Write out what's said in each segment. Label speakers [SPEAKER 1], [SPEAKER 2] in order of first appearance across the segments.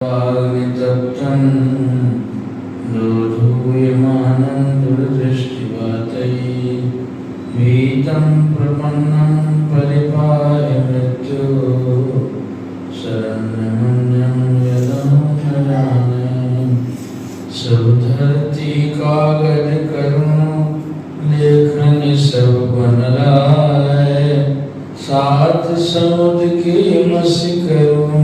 [SPEAKER 1] नितप्तं दोधूयमानं दुर्दृष्टिवातैः भीतं प्रपन्नं परिपाय मृत्यो शरण्यमन्यं यदहं न जाने। सब धरती कागज करूं लेखन सब बन लाए, सात समुद्र की मसी करूं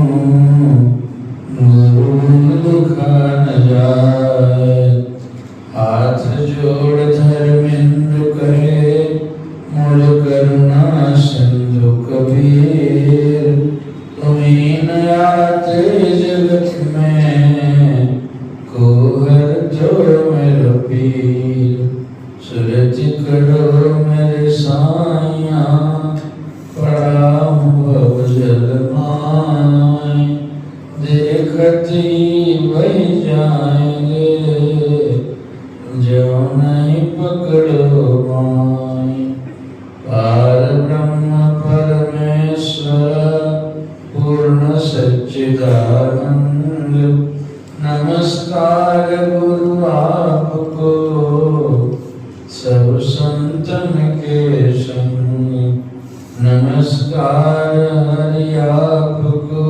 [SPEAKER 1] लिखा न जाए। हाथ जोड़ धर्मेंद्र करे मूल करुणा सिंधु कबीर, तुम्हीं न आते जगत में को हर जो मेरा पीर। सुरति करो मेरे साइया पड़ा भव जल माय, देखती बह जाएंगे जो नहीं पकड़ो माय। पार ब्रह्म परमेश्वर पूर्ण सच्चिदानंद, नमस्कार गुरु आपको सब संतन के संग। नमस्कार हरि आपको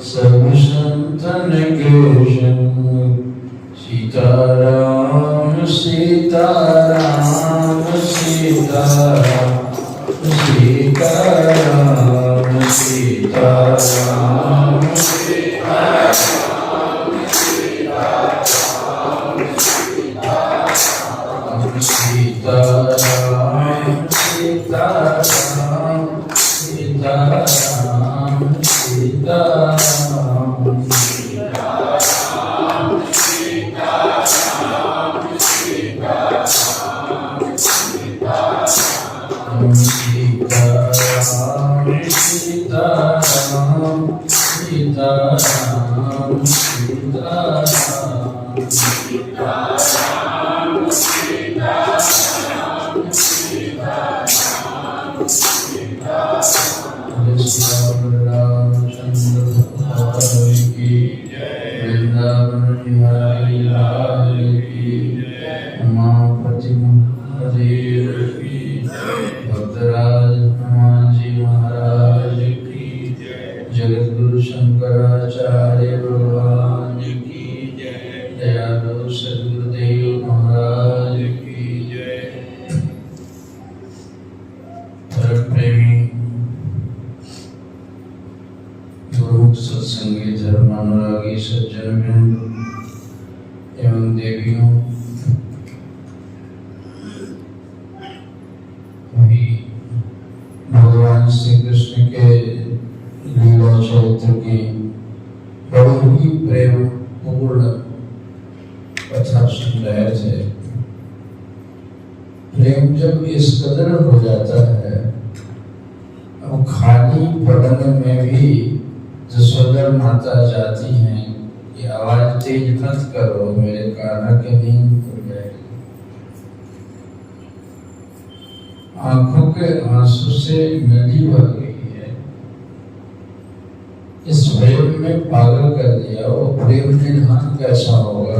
[SPEAKER 1] सब संतन के संग। सीताराम सीताराम सीताराम सीताराम सीताराम सत्संगी धर्मानुरागी सज्जन एवं देवियों, वही भगवान श्री कृष्ण के लीला चरित्र की बड़ी ही प्रेम पूर्ण कथा सुन रहे थे। प्रेम जब इस कदर हो जाता है, अब खाली पड़ने में भी जसोदा माता जाती हैं कि आवाज तेज मत करो, मेरे काना के नींद खुल जाएगी। आंखों के आंसू से नदी बह गई है। इस प्रेम में पागल कर दिया। वो प्रेम निधान कैसा होगा?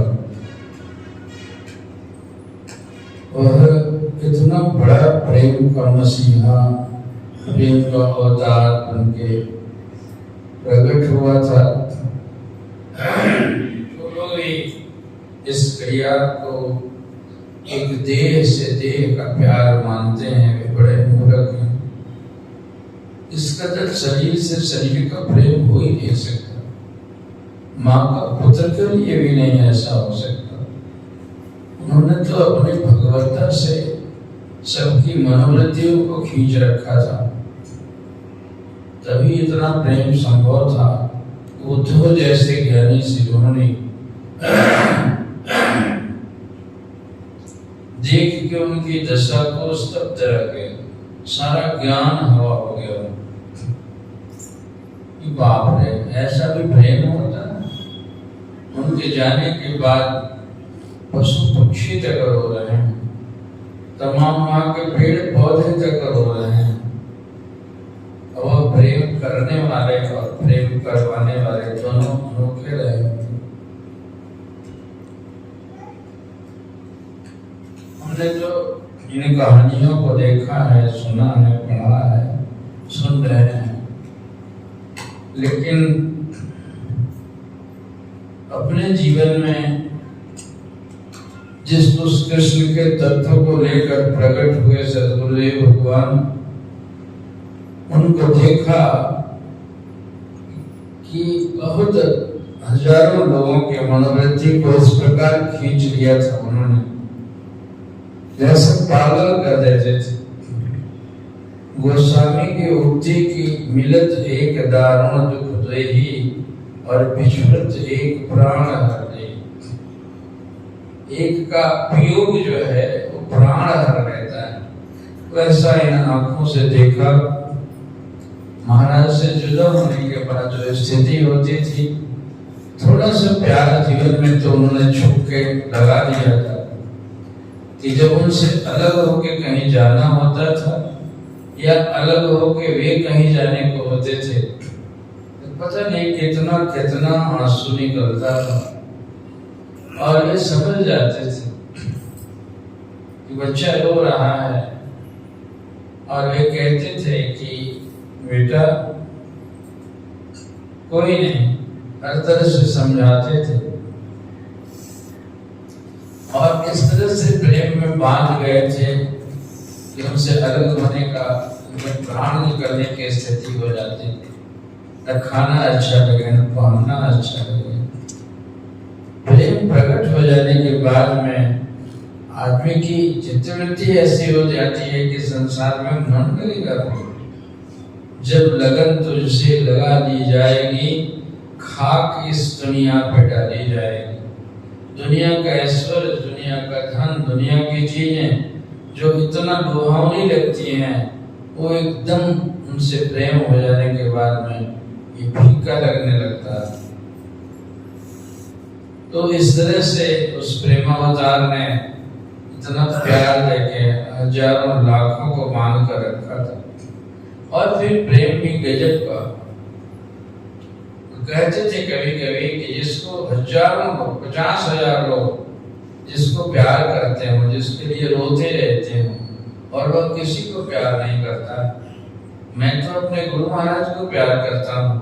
[SPEAKER 1] वह इतना बड़ा प्रेम का मसीहा, प्रेम का अवतार बनके प्रकट हुआ था। तो लोग इस क्रिया को एक देह से देह का प्यार मानते हैं, वे बड़े मूर्ख हैं। इस कदर शरीर से शरीर का प्रेम हो ही नहीं सकता। माँ का पुत्र के लिए भी नहीं ऐसा हो सकता। उन्होंने तो अपने भगवत्ता से सबकी मनोवृत्तियों को खींच रखा था, तभी इतना प्रेम संभव था। उद्धव जैसे ज्ञानी शिरोमणि ने देख के उनकी दशा को स्तब्ध रह गए। सारा ज्ञान हवा हो गया। बाप रे, ऐसा भी प्रेम होता है? उनके जाने के बाद पशु पक्षी तक रो रहे हैं, तमाम वहां के पेड़ पौधे तक रो रहे हैं। और प्रेम करने वाले और प्रेम करवाने वाले दोनों इन कहानियों को देखा है, सुना है, पढ़ा है, सुन रहे हैं, लेकिन अपने जीवन में जिस उस कृष्ण के तत्व को लेकर प्रकट हुए सद्गुरुदेव भगवान, उनको देखा कि बहुत हजारों लोगों के मनोवृत्ति को इस प्रकार खींच लिया था उन्होंने, जैसे पागल कर देते थे। गोस्वामी की उक्ति की मिलत एक दारुण दुख देही और बिछुड़त एक प्राण हर दे। एक का वियोग जो है वो प्राण हर रहता है। वैसा इन आंखों से देखा। महाराज से जुदा होने के बाद जो स्थिति होती थी, थोड़ा सा प्यार जीवन में तो उन्होंने छुप के लगा दिया था कि जब उनसे अलग होके कहीं जाना होता था या अलग होके वे कहीं जाने को होते थे, तो पता नहीं कितना कितना आंसू निकलता था और वे समझ जाते थे कि बच्चा रो रहा है। और वे कहते थे कि बेटा कोई नहीं, हर तरह से समझाते थे और इस तरह से प्रेम में बांध गए थे कि उनसे अलग होने का प्राण निकलने की स्थिति हो जाती थी। न खाना अच्छा लगे, न पहनना अच्छा लगे। प्रेम प्रकट हो जाने के बाद में आदमी की चित्तवृत्ति ऐसी हो जाती है कि संसार में मन करेगा। जब लगन तुझसे लगा दी जाएगी, खाक इस दुनिया पे डाली जाएगी। दुनिया का ऐश्वर्य, दुनिया का धन, दुनिया की चीजें जो इतना लुभावनी लगती हैं, वो एकदम उनसे प्रेम हो जाने के बाद में ये फीका लगने लगता है। तो इस तरह से उस प्रेमावतार ने इतना प्यार देके हजारों लाखों को मान कर रखा था। और फिर प्रेम भी गजब का। कहते थे कभी कभी कि जिसको हजारों लोग, 50,000 लोग जिसको प्यार करते हो, जिसके लिए रोते रहते हो और वह किसी को प्यार नहीं करता, मैं तो अपने गुरु महाराज को प्यार करता हूँ,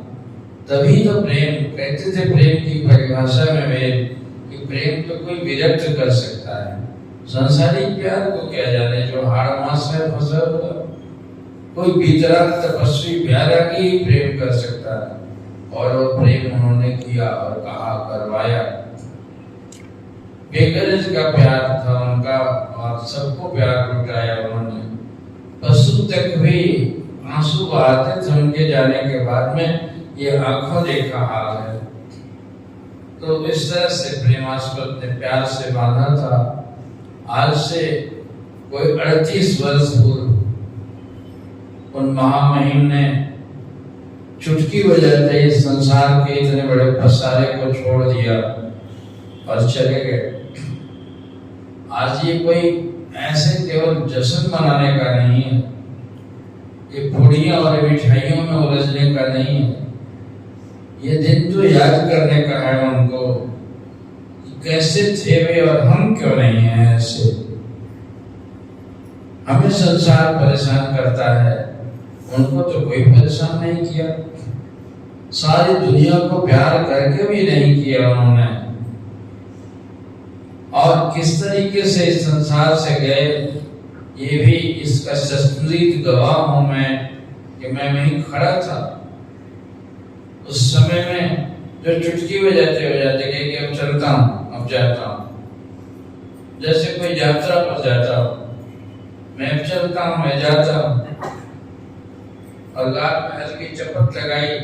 [SPEAKER 1] तभी तो प्रेम। कहते थे प्रेम की परिभाषा में वे कि प्रेम तो कोई विरक्त कर सकता है, संसारिक प्यार को क्या जाने जो हाड़ मास में फंसा हुआ। कोई वितराग तपस्वी प्यारा की ही प्रेम कर सकता है, और वो प्रेम उन्होंने किया और कहा, करवाया। बेगरज का प्यार था उनका और सबको प्यार लुटाया उन्होंने। पशु तक भी आंसू बहाते थे उनके जाने के बाद में। ये आंखों देखा हाल है। तो इस तरह से प्रेमास्पद ने प्यार से बांधा था। आज से कोई 38 वर्ष पूर्व उन महामहिम ने चुटकी बजाते इस संसार के इतने बड़े पसारे को छोड़ दिया और चले गए। आज ये कोई ऐसे केवल जश्न मनाने का नहीं है, ये पूड़ियां और मिठाइयों में उलझने का नहीं है। ये दिन तो याद करने का है उनको कि कैसे थे वे और हम क्यों नहीं हैं ऐसे। हमें संसार परेशान करता है, उनको तो कोई परेशान नहीं किया। सारी दुनिया को प्यार करके भी नहीं किया उन्होंने। और किस तरीके से इस संसार से गए, ये भी इसका सस्मृत गवाह हूं मैं कि मैं वहीं खड़ा था उस समय में। जो चुटकी बजाते कि अब चलता हूं, अब जाता हूं। जैसे कोई यात्रा पर जाता हो, मैं अब चलता हूं, मैं जाता हूं। और लाल महल की चपत लगाई।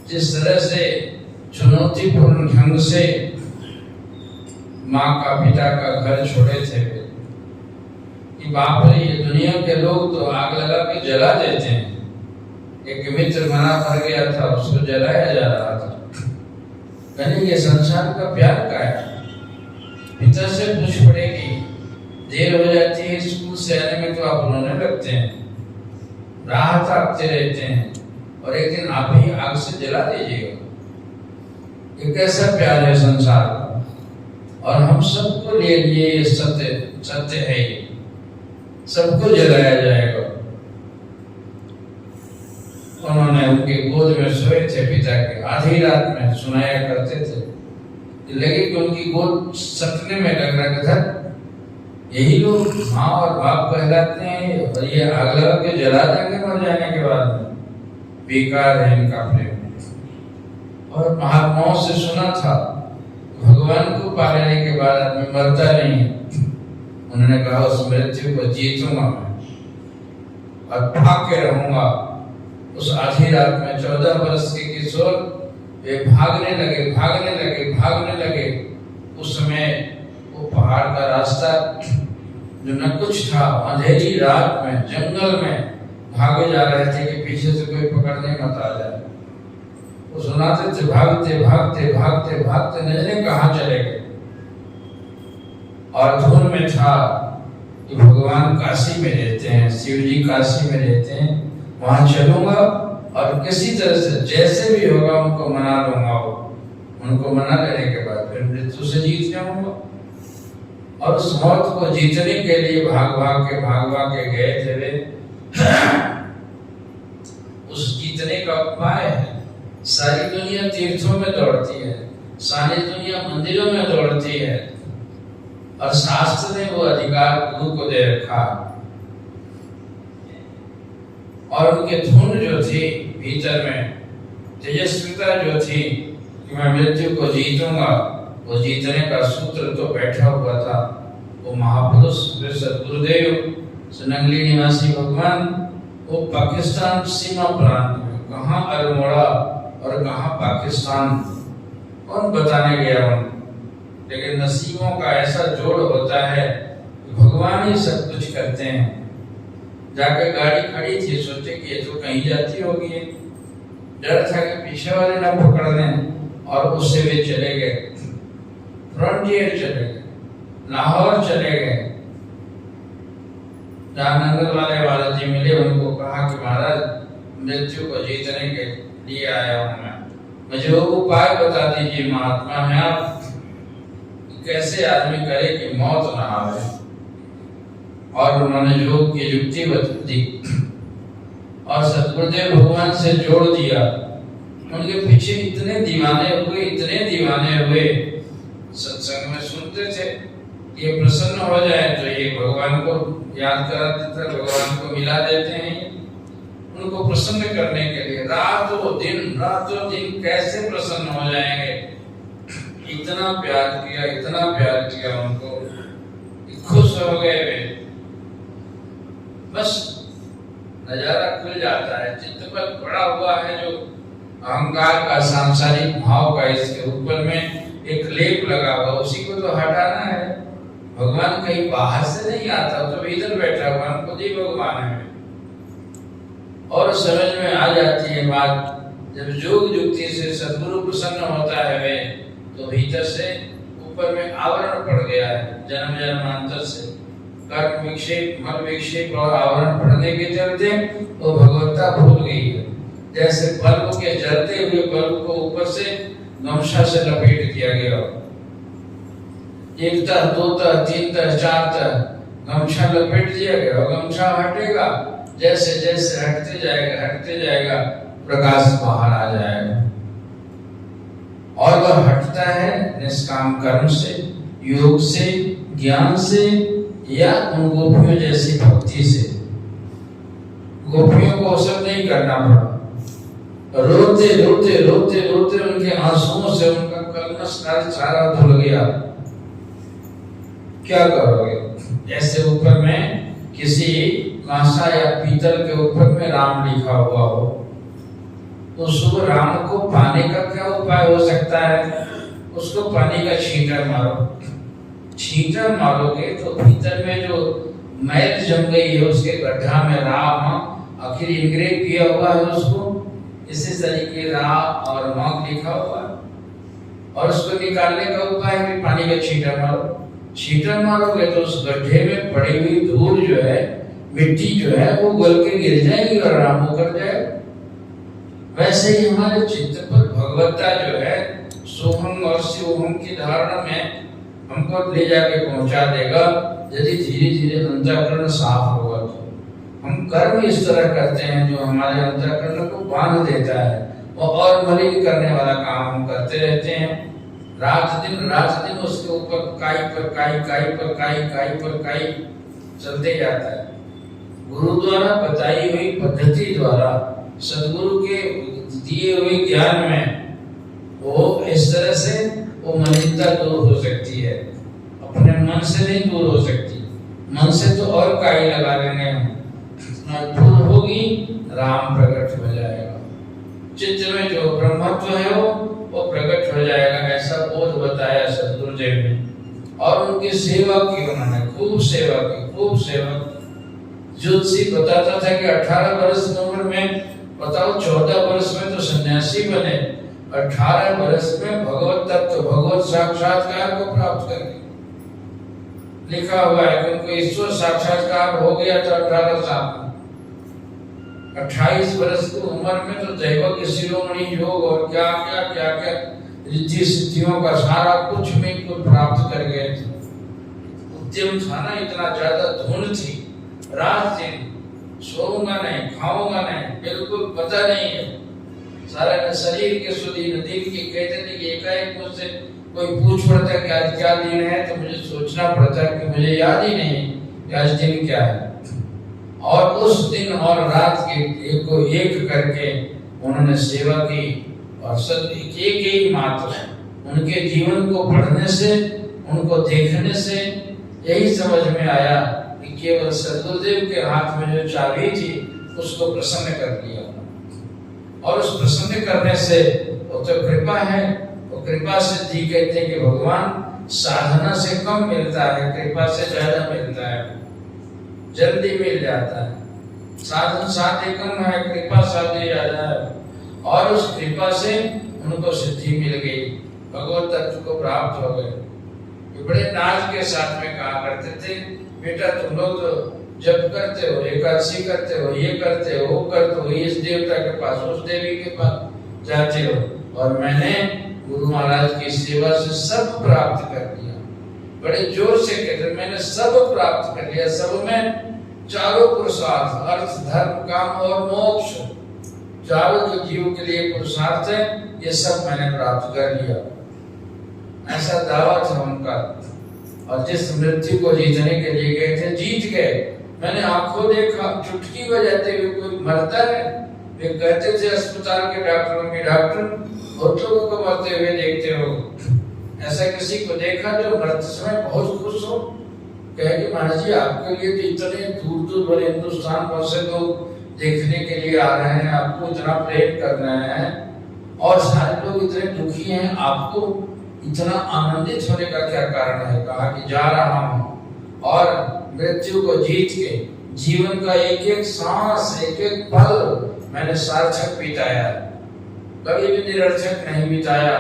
[SPEAKER 1] जिस तरह से चुनौतीपूर्ण ढंग से माँ का पिता का घर छोड़े थे कि बाप रे, ये दुनिया के लोग तो आग लगा के जला देते हैं। एक मित्र मना कर गया था, उसको जलाया जा रहा था। कहने ये संसार का प्यार का है। पिता से पूछ पड़ेगी, देर हो जाती है स्कूल से आने में तो आप रोने लगते हैं, राह ताकते रहते हैं, और एक दिन आप ही आग से जला दीजिएगा। ये कैसा प्यार है संसार का। और हम सबको ले लिए ये सत्य है, ये सबको जलाया जाएगा। उन्होंने उनके गोद में सोए थे पिता के, आधी रात में सुनाया करते थे, लगे कि उनकी गोद सपने में लग रहा था। यही लोग माँ और बाप कहलाते हैं और ये आग लगा के जला देंगे मर जाने के बाद में। बेकार है इनका प्रेम। और महात्माओं से सुना था भगवान को पा लेने के बाद आदमी मरता नहीं है। उन्होंने कहा उस मृत्यु को जीतूंगा मैं और भाग के रहूंगा। उस आधी रात में 14 वर्ष के किशोर वे भागने लगे। उस समय वो पहाड़ का रास्ता जो न कुछ था, अंधेरी रात में जंगल में भागे जा रहे थे कि पीछे से कोई पकड़ने मत आ जाए। वो सुनाते थे भागते न जाने कहाँ चले गए। और धुन में था कि भगवान काशी में रहते हैं, शिव जी काशी में रहते हैं, वहां चलूंगा और किसी तरह से जैसे भी होगा उनको मना लूंगा। उनको मना लेने के बाद फिर मृत्यु से जीत जाऊंगा। और उस मौत को जीतने के लिए भाग भाग के गए थे वे। उस जीतने का उपाय है, सारी दुनिया तीर्थों में दौड़ती है, सारी दुनिया मंदिरों में दौड़ती है और शास्त्र ने वो अधिकार गुरु को दे रखा। और उनके धुन जो थी भीतर में, तेजस्विता जो थी कि मैं मृत्यु को जीतूंगा, वो जीतने का सूत्र तो बैठा हुआ था। वो महापुरुष सदगुरुदेव सनंगली निवासी भगवान, वो पाकिस्तान सीमा प्रांत में, कहाँ अल्मोड़ा और कहाँ पाकिस्तान, कौन बताने गया उन। लेकिन नसीबों का ऐसा जोड़ होता है कि भगवान ही सब कुछ करते हैं। जाकर गाड़ी खड़ी थी, सोचे कि ये तो कहीं जाती होगी, डर था कि पीछे वाले ना पकड़ लें, और उससे वे चले गए, फ्रंटियर चले गए, लाहौर चले गए। जहाँ नंगल वाले जी मिले, उनको कहा कि महाराज मृत्यु को जीतने के लिए आया हूँ मैं, मुझे वो उपाय बता दीजिए महात्मा है आप, कैसे आदमी करे कि मौत ना आवे। और उन्होंने योग की युक्ति बता दी और सतगुरुदेव भगवान से जोड़ दिया। उनके पीछे इतने दीवाने हुए, सत्संग में सुनते थे, ये प्रसन्न हो जाए तो ये भगवान को याद करा देते, भगवान को मिला देते हैं। उनको प्रसन्न करने के लिए रातों दिन कैसे प्रसन्न हो जाएंगे, इतना प्यार किया उनको, खुश हो गए वे। बस नजारा खुल जाता है, चित्त पर पड़ा हुआ है जो अहंकार का, सांसारिक भाव का, इसके ऊपर में एक लेप लगा हुआ, उसी को तो हटाना है। भगवान कहीं बाहर से नहीं आता, तो भीतर बैठा हुआ खुद ही भगवान है। और समझ में आ जाती है बात, जब योग युक्ति से सद्गुरु प्रसन्न होता है वे, तो भीतर से ऊपर में आवरण पड़ गया है जन्म जन्मांतर से, कर्म विक्षेप, मल विक्षेप और आवरण पड़ने के चलते वो भगवत्ता भूल गई है। जैसे बल्ब के जलते हुए बल्ब को ऊपर से गमछा से लपेट दिया गया, एक तह, दो तह, तीन तह, चार तह गमछा लपेट दिया गया। गमछा हटेगा, जैसे जैसे हटते जाएगा प्रकाश बाहर आ जाएगा। और वह हटता है निष्काम कर्म से, योग से, ज्ञान से, या उन गोपियों जैसी भक्ति से। गोपियों को सब नहीं करना पड़ा, रोते उनके आंसुओं से उनका कलमश सारा धुल गया। क्या करोगे? ऐसे ऊपर में किसी कांसा या पीतल के ऊपर में राम लिखा हुआ हो, तो शुभ राम को पाने का क्या उपाय हो सकता है? उसको पानी का छींटा मारोगे तो भीतर में जो मैल जम गई है उसके गड्ढा में राम आखिर इंग्रेव किया हुआ है, उसको इसी तरीके राम और माँ लिखा हुआ है। और उसको निकालने का उपाय है पानी का छींटा मारोगे तो उस गड्ढे में पड़ी हुई धूल जो है, मिट्टी जो है, वो गल के गिर जाएगी और राम होकर जाएगा। वैसे ही हमारे चित्त पर भगवत्ता जो है, सोहम और शिवोहम की धारणा में हमको ले जाके पहुंचा देगा यदि धीरे धीरे अंतःकरण साफ होगा। तो हम कर्म इस तरह करते हैं जो हमारे अंतःकरण को बांध देता है और मलिन करने वाला काम हम करते रहते हैं। रात दिन उसके ऊपर काई पर काई चलते जाता है। गुरु द्वारा बताई हुई पद्धति द्वारा सदगुरु के दिए हुए ज्ञान में वो इस तरह से वो मलिनता दूर हो सकती है, अपने मन से नहीं दूर हो सकती। मन से तो और काई लगा लेंगे, दूर होगी राम प्रकट हो जाएगा। चित्त में जो ब्रह्मत्व है वो प्रकट हो जाएगा, ऐसा बोध बताया सदगुरुदेव ने। और उनकी सेवा की उन्होंने खूब सेवा की। ज्योतिषी बताता था कि 18 वर्ष की उम्र में, बताओ 14 वर्ष में तो सन्यासी बने, 18 वर्ष में भगवत तत्व भगवत साक्षात्कार को प्राप्त कर गए। लिखा हुआ है कि उनको ईश्वर साक्षात्कार हो गया था 18 साल में। 28 वर्ष की उम्र में तो दैवज्ञ शिरोमणि योग और क्या रिद्धि सिद्धियों का सारा कुछ में को प्राप्त कर गए थे। उद्यम था ना, इतना ज्यादा धुन थी, रात दिन सोऊंगा नहीं, खाऊंगा नहीं, बिल्कुल पता नहीं है। सारा शरीर के सुधीन दिल के कहते थे कि एकाएक मुझसे कोई पूछ पड़ता कि आज क्या दिन है तो मुझे सोचना पड़ता कि मुझे याद ही नहीं कि आज दिन क्या है। और उस दिन और रात के एक को एक करके उन्होंने सेवा की। और सब एक ही मात्र उनके जीवन को पढ़ने से, उनको देखने से यही समझ में आया कि केवल सदगुरुदेव के हाथ में जो चाबी थी उसको प्रसन्न कर दिया। और उस प्रसन्न करने से वो तो कृपा है, वो कृपा सिद्धि कहते हैं कि भगवान साधना से कम मिलता है, कृपा से ज्यादा मिलता है, जल्दी मिल जाता है। साधन साध्य कम है, कृपा साध्य ज्यादा है। और उस कृपा से उनको सिद्धि मिल गई, भगवत तत्व को प्राप्त हो गए। बड़े नाज के साथ में कहा करते थे, बेटा तुम लोग तो जप करते हो, एकादशी करते हो, ये करते हो, वो करते हो, इस देवता के पास उस देवी के पास जाते हो, और मैंने गुरु महाराज की सेवा से सब प्राप्त कर लिया। बड़े जोर से कहते मैंने सब प्राप्त कर लिया। सब में चारों पुरुषार्थ, अर्थ धर्म काम और मोक्ष, चारों जो जीव के लिए पुरुषार्थ है, ये सब मैंने प्राप्त कर लिया, ऐसा दावा था उनका। और जिस मृत्यु को जीतने के लिए गए थे, जीत गए। मैंने आंखों देखा, चुटकी बजाते हुए कोई मरता है। वे कहते थे अस्पताल के डॉक्टरों के डॉक्टर, बच्चों को मरते हुए देखते हो। ऐसा किसी को देखा जो मरते समय बहुत खुश हो, कहे कि महाराज जी आपके लिए तो इतने दूर दूर भरे हिंदुस्तान भर से लोग देखने के लिए आ रहे हैं, आपको इतना प्रेम कर रहे हैं, और सारे लोग इतने दुखी हैं, आपको इतना आनंदित होने का क्या कारण है? कहा कि जा रहा हूं और मृत्यु को जीत के जीवन का एक एक सांस, एक एक पल मैंने सार्थक बिताया, कभी भी निरर्थक नहीं बिताया।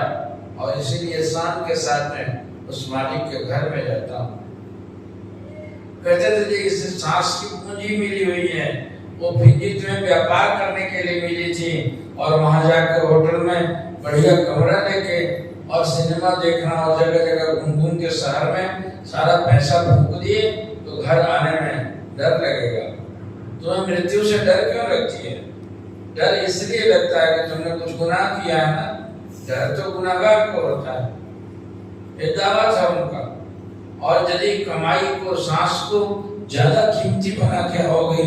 [SPEAKER 1] और इसीलिए शान के साथ में उस मालिक के घर में जाता हूँ। कहते थे इस सांस की पूंजी मिली हुई है, वो पूंजी तुम्हें व्यापार करने के लिए मिली थी, और वहां जाकर होटल में बढ़िया कमरा लेके और सिनेमा देखना और जगह जगह घूम घूम के शहर में सारा पैसा फूंक दिए, तो घर आने में डर लगेगा। तुम्हें मृत्यु से डर क्यों लगती है? डर इसलिए लगता है कि तुमने कुछ गुनाह किया है ना। डर तो गुनाहगार को होता है। ये दावा था उनका। और यदि कमाई को, सांस को ज्यादा कीमती बना के आओगे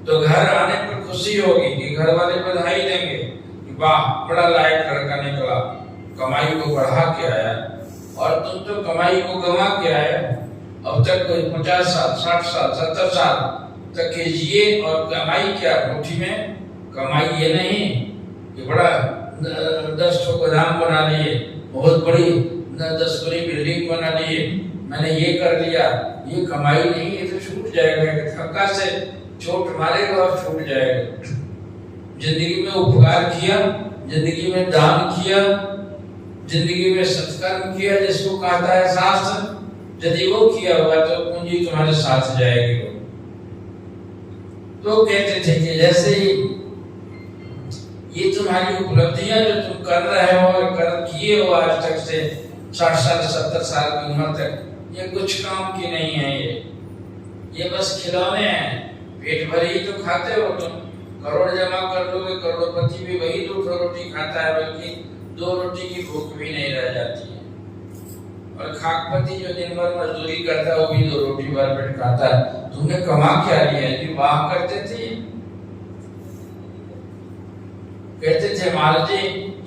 [SPEAKER 1] तो घर आने पर खुशी होगी कि घर वाले बधाई देंगे कि वाह बड़ा लायक लड़का निकला, कमाई को बढ़ा के आया। और तुम तो कमाई को गंवा के आए। अब तक कोई 50 साल, 60 साल, 70 साल तक के जिए, और कमाई क्या? मुट्ठी में कमाई ये नहीं कि बड़ा 10 ठो गोदाम बना लिए, बहुत बड़ी 10 बड़ी बिल्डिंग बना लिए, मैंने ये कर लिया। ये कमाई नहीं, ये तो छूट जाएगा, धक्का से चोट मारेगा और छूट जाएगा। जिंदगी में उपकार किया, जिंदगी में दान किया, जिंदगी में सत्कर्म किया, जिसको कहता है शास्त्र, यदि वो किया होगा तो पूंजी तुम्हारे साथ जाएगी। तो कहते थे कि जैसे ही ये तुम्हारी उपलब्धियां जो तुम कर रहे हो, किए हो आज तक से 60 साल 70 साल की उम्र तक, ये कुछ काम की नहीं है। ये बस खिलौने हैं। पेट भर ही तो खाते हो तुम। करोड़ जमा कर लोगे, करोड़पति भी वही 2 रोटी खाता है, बल्कि 2 रोटी की भूख भी नहीं रह जाती है। और खाकपति जो दिन भर मजदूरी करता है, वो भी 2 रोटी भर पेट खाता है। तुमने कमा क्या लिया? जी वाह करते थे। कहते थे महाराज जी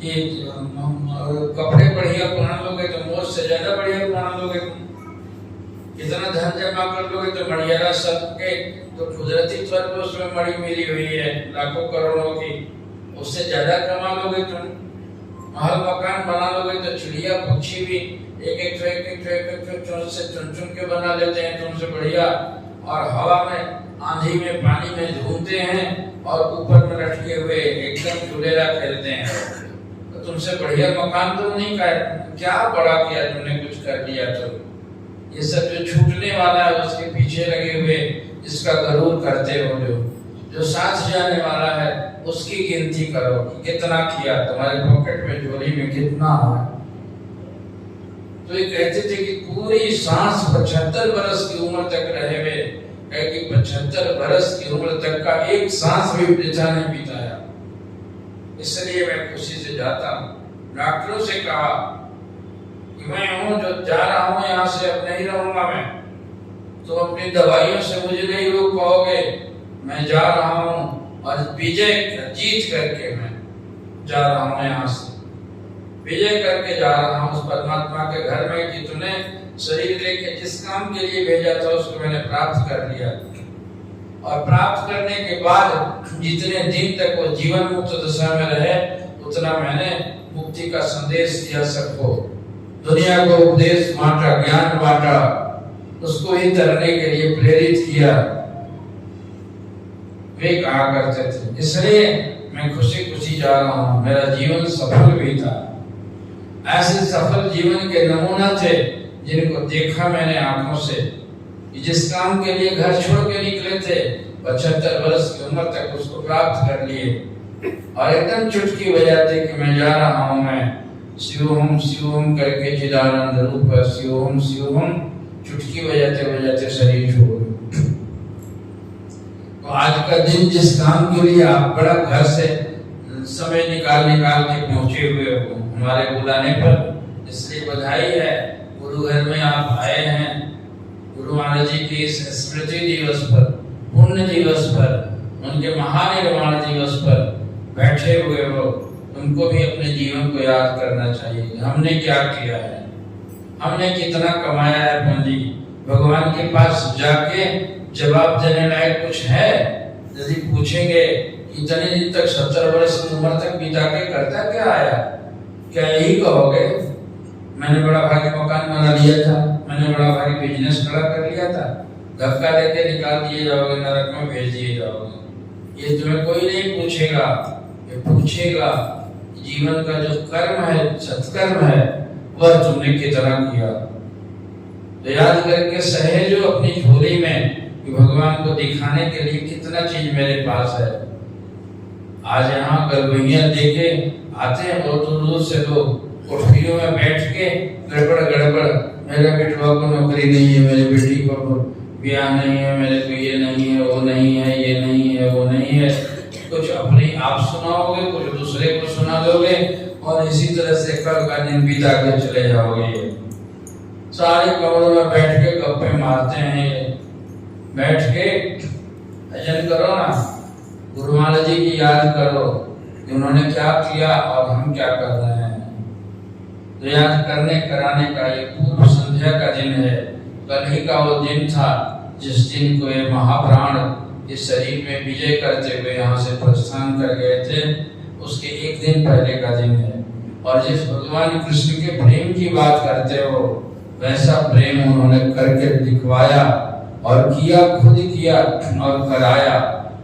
[SPEAKER 1] कि कपड़े बढ़िया पहन लोगे तो मोज से ज्यादा बढ़िया पहन लोगे, इतना धन जमा कर लोगे तो बढ़िया सबके, तो कुदरती तौर पर उसमें मड़ी मिली हुई है लाखों करोड़ों की, उससे ज्यादा कमा लोगे तुम। महल मकान बना लोगे तो चिड़िया पक्षी भी एक से चुन के बना लेते हैं तुमसे बढ़िया, और हवा में आंधी में पानी में झूमते हैं, और ऊपर में लटके हुए एकदम झूलेला खेलते हैं। तो तुमसे बढ़िया मकान तुम नहीं कर, क्या बड़ा किया तुमने, कुछ कर लिया तो। ये सब जो छूटने वाला है उसके पीछे लगे हुए इसका गरूर करते हो, जो साथ जाने वाला है उसकी गिनती करो कि कितना किया, तुम्हारे पॉकेट में झोली में कितना है। तो ये कहते थे कि पूरी सांस 75 बरस की उम्र तक रहे हुए, कि 75 बरस की उम्र तक का एक सांस भी वृथा नहीं बिताया। इसलिए मैं खुशी से जाता हूँ। डॉक्टरों से कहा कि मैं हूँ जो जा रहा हूँ यहाँ से, अब नहीं रहूंगा मैं, तो अपनी दवाइयों से मुझे नहीं रोक पाओगे। मैं जा रहा हूँ और विजय जीत करके मैं जा रहा हूँ यहाँ से, विजय करके जा रहा हूँ उस परमात्मा के घर में कि तूने शरीर लेके जिस काम के लिए भेजा था उसको मैंने प्राप्त कर लिया। और प्राप्त करने के बाद जितने दिन तक वो जीवन मुक्त दशा में रहे, उतना मैंने मुक्ति का संदेश दिया सबको, दुनिया को उपदेश बांटा, ज्ञान बांटा, उसको ही तरने के लिए प्रेरित किया। वे कहा करते थे, इसलिए मैं खुशी खुशी जा रहा हूँ, मेरा जीवन सफल भी था। ऐसे सफल जीवन के नमूना थे जिनको देखा मैंने आंखों से, जिस काम के लिए घर छोड़ के निकले थे 75 वर्ष की उम्र तक उसको प्राप्त कर लिए, और एकदम चुटकी बजाते कि मैं जा रहा हूँ, मैं शिवोम करके चिदानंद रूप शिवोम चुटकी बजाते बजाते शरीर छोड़। तो आज का दिन जिस काम के लिए आप बड़ा घर से समय निकाल के पहुंचे हुए हो हमारे बुलाने पर, इसलिए बधाई है। गुरु घर में आप आए हैं, गुरु महाराज जी के इस स्मृति दिवस पर, पुण्य दिवस पर, उनके महानिर्वाण दिवस पर बैठे हुए हो। तुमको भी अपने जीवन को याद करना चाहिए, हमने क्या किया है, हमने कितना कमाया है पूंजी। भगवान के पास जाके जवाब देने लायक कुछ है? यदि पूछेंगे इतने दिन तक 70 वर्ष की उम्र तक बिता के करता क्या आया, क्या यही कहोगे मैंने बड़ा भारी मकान बना लिया था, मैंने बड़ा भारी बिजनेस खड़ा कर लिया था? धक्का देके निकाल दिए जाओगे, नरक में भेज दिए जाओगे। ये तुम्हें कोई नहीं पूछेगा, ये पूछेगा जीवन का जो कर्म है, सत्कर्म है, वह तुमने कितना किया। तो याद करके सहेजो अपनी झोली में कि भगवान को दिखाने के लिए कितना चीज मेरे पास है। आज यहाँ गलबैया देके आते हैं बहुत दूर से लोग, कोठरियों में बैठ के गड़बड़, मेरे बेटवा को नौकरी नहीं है, मेरे बेटी को ब्याह नहीं है, मेरे को ये नहीं है, वो नहीं है, ये नहीं है, वो नहीं है। कुछ अपनी आप सुनाओगे, कुछ दूसरे को सुना दोगे, और इसी तरह से कल का दिन बिता के चले जाओगे। सारे कमरों में बैठ के गप्पे मारते हैं, बैठ के भजन करो ना, गुरु महाराज जी की याद करो कि उन्होंने क्या किया और हम क्या कर रहे हैं। तो याद करने कराने का ये पूर्व संध्या का दिन है। कल ही का वो दिन था जिस दिन को ये महाप्राण इस शरीर में विजय करते हुए यहाँ से प्रस्थान कर गए थे, उसके एक दिन पहले का दिन है। और जिस भगवान कृष्ण के प्रेम की बात करते हो, वैसा प्रेम उन्होंने करके दिखवाया, और किया, खुद किया और कराया।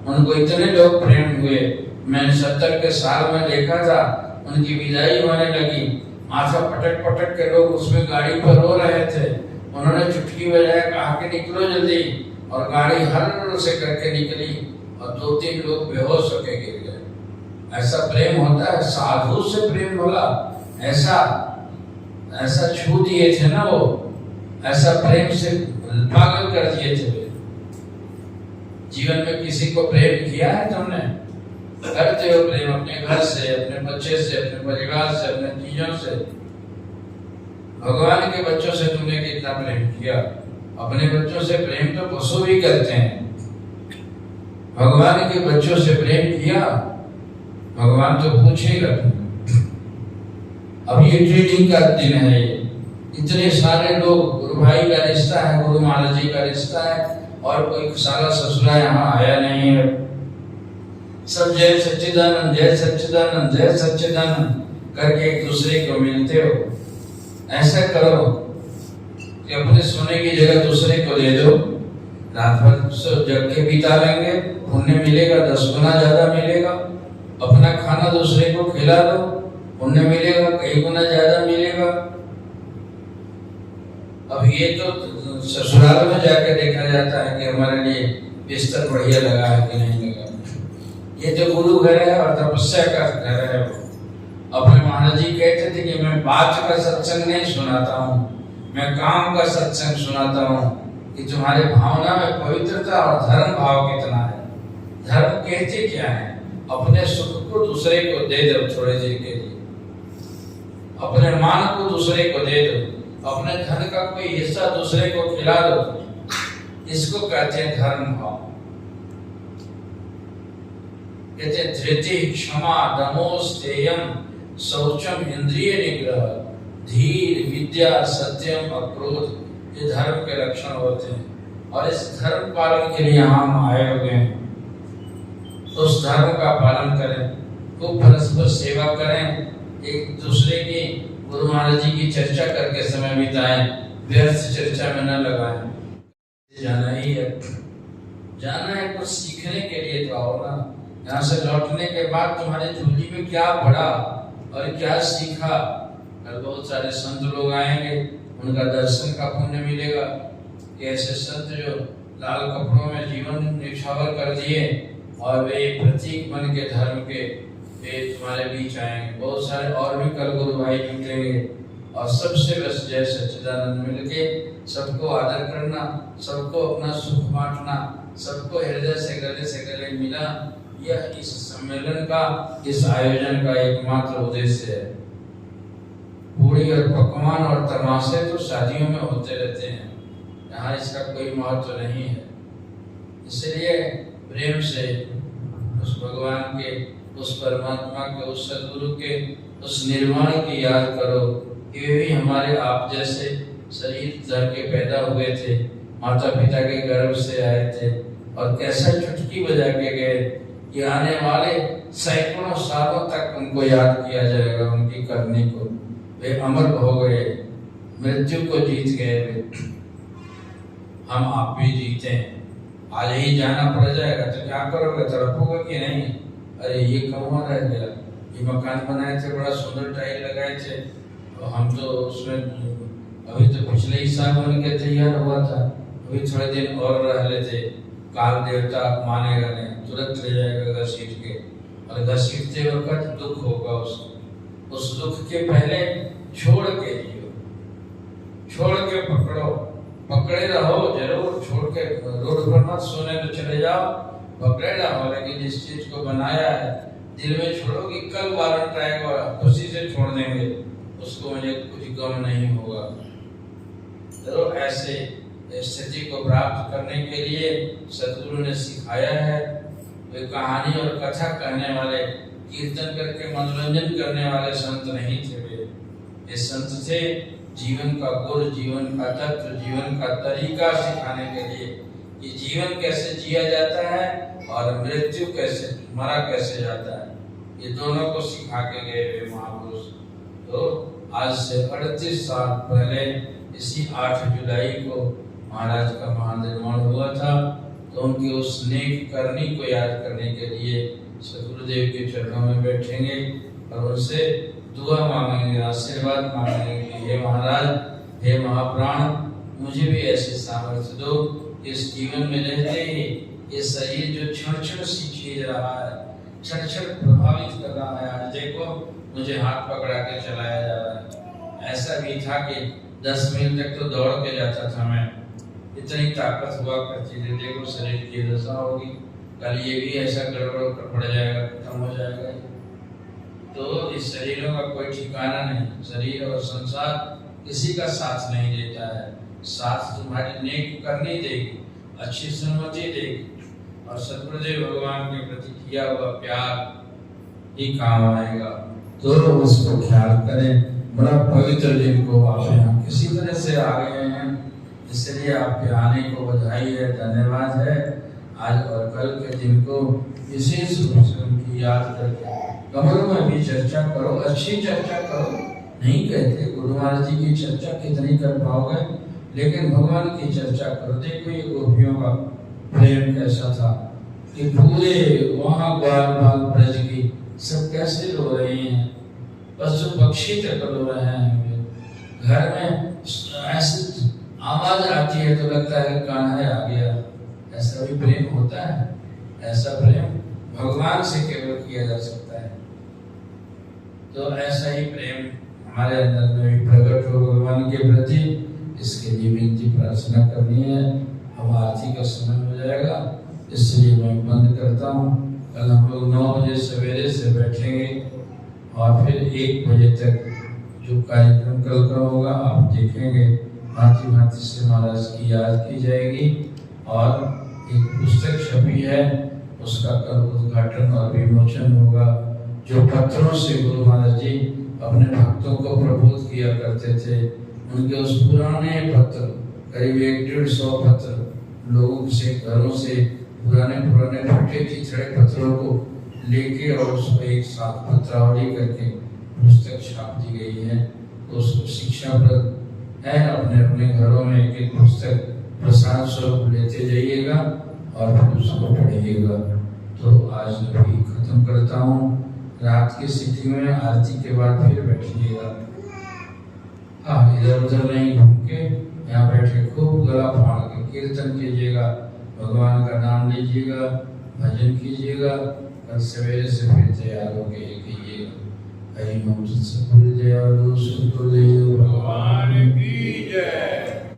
[SPEAKER 1] उनको इतने लोग प्रेम हुए, मैंने 70 के साल में देखा था, उनकी विदाई होने लगी, माथा पटक के लोग उसमें गाड़ी पर रो रहे थे। उन्होंने चुटकी बजाया, कहा कि निकलो जल्दी, और गाड़ी हर से करके निकली, और 2-3 लोग बेहोश होके गिर गए। ऐसा प्रेम होता है, साधु से प्रेम बोला, ऐसा ऐसा छू दिए थे ना वो, ऐसा प्रेम से पागल कर दिए थे। जीवन में किसी को प्रेम किया है तुमने? करते हो प्रेम अपने घर से, अपने बच्चे से, अपने परिवार से, अपने चीजों से। भगवान के बच्चों से तुमने कितना प्रेम किया? अपने बच्चों से प्रेम तो पशु भी करते हैं, भगवान के बच्चों से प्रेम किया? भगवान तो पूछेगा। अब ये ट्रेनिंग का दिन है, ये इतने सारे लोग, गुरु भाई का रिश्ता है, गुरु महाराज जी का रिश्ता है, और कोई सारा ससुरा यहाँ आया नहीं है। सब जय सच्चिदानंद, जय सच्चिदानंद, जय सच्चिदानंद करके एक दूसरे को मिलते हो। ऐसा करो कि अपने सोने की जगह दूसरे को दे दो, रात भर जग के बिता लेंगे, पुण्य मिलेगा, 10 गुना ज्यादा मिलेगा। अपना खाना दूसरे को खिला दो, पुण्य मिलेगा, कई गुना ज्यादा मिलेगा। अब ये तो ससुराल में जाकर देखा जाता है कि हमारे लिए बिस्तर बढ़िया लगा है कि नहीं लगा। ये तो गुरु घर है और तपस्या का घर है। अपने महाराज जी कहते थे कि मैं बात का सत्संग नहीं सुनाता हूँ, मैं काम का सत्संग सुनाता हूँ, कि तुम्हारे भावना में पवित्रता और धर्म भाव कितना है। धर्म कहते क्या है? अपने सुख को दूसरे को दे दो थोड़े देर के लिए, अपने मान को दूसरे को दे दो, अपने धन का कोई हिस्सा दूसरे को खिला दो। इसको कहते हैं धर्म भाव। कहते हैं धृति, क्षमा, दमोस्तेयम, शौचम, इंद्रिय निग्रह, धीर, विद्या, सत्यम, अक्रोध, ये धर्म के लक्षण होते हैं। और इस धर्म पालन के लिए हम आए हुए हैं, तो उस धर्म का पालन करें, खूब परस्पर सेवा करें, एक दूसरे की, गुरु महाराज जी की चर्चा करके समय बिताएं, व्यर्थ चर्चा में न लगाएं। जाना ही है, जाना है कुछ सीखने के लिए तो आओ ना। यहाँ से लौटने के बाद तुम्हारे झोली में क्या पड़ा और क्या सीखा? कल बहुत सारे संत लोग आएंगे, उनका दर्शन का पुण्य मिलेगा। ऐसे संत जो लाल कपड़ों में जीवन निछावर कर दिए और वे प्रतीक बन के धर्म के, वे तुम्हारे बीच आएंगे। बहुत सारे और भी कल गुरु भाई जुटेंगे, और सबसे बस जय सच्चिदानंद मिलके सबको आदर करना, सबको अपना सुख बांटना, सबको हृदय से गले मिला। यह इस सम्मेलन का, इस आयोजन का एकमात्र उद्देश्य है। पूरी और पकवान और तमाशे तो शादियों में होते रहते हैं, यहाँ इसका कोई महत्व नहीं है। इसलिए प्रेम से उस भगवान के, उस परमात्मा के, उस सदगुरु के, उस निर्माण की याद करो। ये भी हमारे आप जैसे शरीर धर के पैदा हुए थे, माता पिता के गर्भ से आए थे, और कैसा चुटकी बजा के गए। ये आने वाले सैकड़ों सालों तक उनको याद किया जाएगा, उनकी करनी को। वे अमर हो गए, मृत्यु को जीत गए वे। हम आप भी जीते हैं। आज ही जाना पड़ जाएगा तो क्या करोगे? तड़पोगे कि नहीं? अरे ये कहाँ रह गया, ये मकान बनाए थे, बड़ा सुंदर टाइल लगाए थे, और हम तो उसमें अभी तो पिछले ही साल बन के तैयार हुआ था, अभी थोड़े दिन और रह लेते, काल देवता मानेगा नहीं, तुरंत ले जाएगा घसीट के, और घसीटते वक्त दुख होगा उसको। उस दुख के पहले छोड़ के जियो, छोड़ के पकड़ो, पकड़े रहो जरूर, छोड़ के रोड पर मत सोने तो चले जाओ, पकड़े रहो, लेकिन जिस चीज को बनाया है दिल में छोड़ो कि कल वारंट आएगा, खुशी से छोड़ देंगे उसको, मुझे कुछ गम नहीं होगा। तो ऐसे स्थिति को प्राप्त करने के लिए सदगुरु ने सिखाया है। वे कहानी और कथा कहने वाले, कीर्तन करके मनोरंजन करने वाले संत नहीं थे। वे संत थे जीवन का गुर, जीवन का तत्व, जीवन का तरीका सिखाने के लिए कि जीवन कैसे जिया जाता है और मृत्यु कैसे, मरा कैसे जाता है, ये दोनों को सिखा के गए वे महापुरुष। तो आज से 38 साल पहले इसी 8 जुलाई को महाराज का महानिर्वाण हुआ था। तो उनकी उस नेक करनी को याद करने के लिए सदगुरुदेव के चरणों में बैठेंगे और उनसे दुआ मांगेंगे, आशीर्वाद मांगेंगे कि हे महाराज, हे महाप्राण, मुझे भी ऐसे सामर्थ्य दो इस जीवन में रहते ही ये शरीर जो क्षण क्षण सी चीज रहा है, क्षण क्षण प्रभावित कर रहा है। आज देखो मुझे हाथ पकड़ा के चलाया जा रहा है। ऐसा भी था कि 10 मील तक तो दौड़ के जाता था मैं, इतनी ताकत हुआ करती थी। देखो शरीर की दशा होगी, कल ये भी ऐसा गड़बड़ पड़ जाएगा, खत्म हो जाएगा। तो इस शरीरों का कोई ठिकाना नहीं। शरीर और संसार किसी का साथ नहीं देता है। साथ तुम्हारी नेक करनी देगी, अच्छी सम्मति देगी, और सतगुरुदेव भगवान के प्रति किया हुआ प्यार ही काम आएगा। तो उसको ख्याल करें। बड़ा पवित्र दिन को आप यहाँ किसी तरह से आ गए हैं, इसलिए आपके आने को बधाई है, धन्यवाद है। आज और कल के दिन को विशेष रूप से उनकी याद करके कमरों में भी चर्चा करो, अच्छी चर्चा करो। नहीं कहते गुरु महाराज जी की चर्चा कितनी कर पाओगे, लेकिन भगवान की चर्चा करो। देखो ये गोपियों का प्रेम कैसा था कि पूरे वहाँ ग्वाल बाल ब्रज की सब कैसे रो रहे हैं, पशु पक्षी तक रो रहे हैं। घर में ऐसी आवाज आती है तो लगता है कान्हा आ गया। ऐसा भी प्रेम होता है? ऐसा प्रेम भगवान से केवल किया जा सकता है। तो ऐसा ही प्रेम हमारे अंदर में भी प्रकट हो भगवान के प्रति, इसके लिए विनती प्रार्थना करनी है। अब आरती का समय हो जाएगा, इसलिए मैं बंद करता हूँ। कल हम लोग 9 बजे सवेरे से बैठेंगे और फिर 1 बजे तक जो कार्यक्रम कल का होगा आप देखेंगे। भांति भांति से महाराज की याद की जाएगी और एक पुस्तक छपी है, उसका कल उद्घाटन और विमोचन होगा। जो पत्रों से गुरु महाराज जी अपने भक्तों को प्रबोध किया करते थे, उनके उस पुराने पत्र, करीब 150 पत्र लोगों से, घरों से पुराने फटे चिथड़े पत्रों को लेके और उसको एक साथ पत्रावली करके पुस्तक छाप दी गई है। तो उसको शिक्षाप्रद है, अपने अपने घरों में एक एक पुस्तक प्रसाद स्वरूप लेते जाइएगा और फिर उसको पढ़िएगा। तो आज भी खत्म करता हूँ। रात की स्थिति में आरती के बाद फिर बैठिएगा। हाँ, इधर उधर नहीं घूम के यहाँ बैठे खूब गला फाड़ के कीर्तन कीजिएगा, भगवान का नाम लीजिएगा, भजन कीजिएगा। कल सवेरे से फिर तैयार होके कीजिएगा। हरि ओम। सतगुरु दयालु सतगुरुदेव भगवान की जय।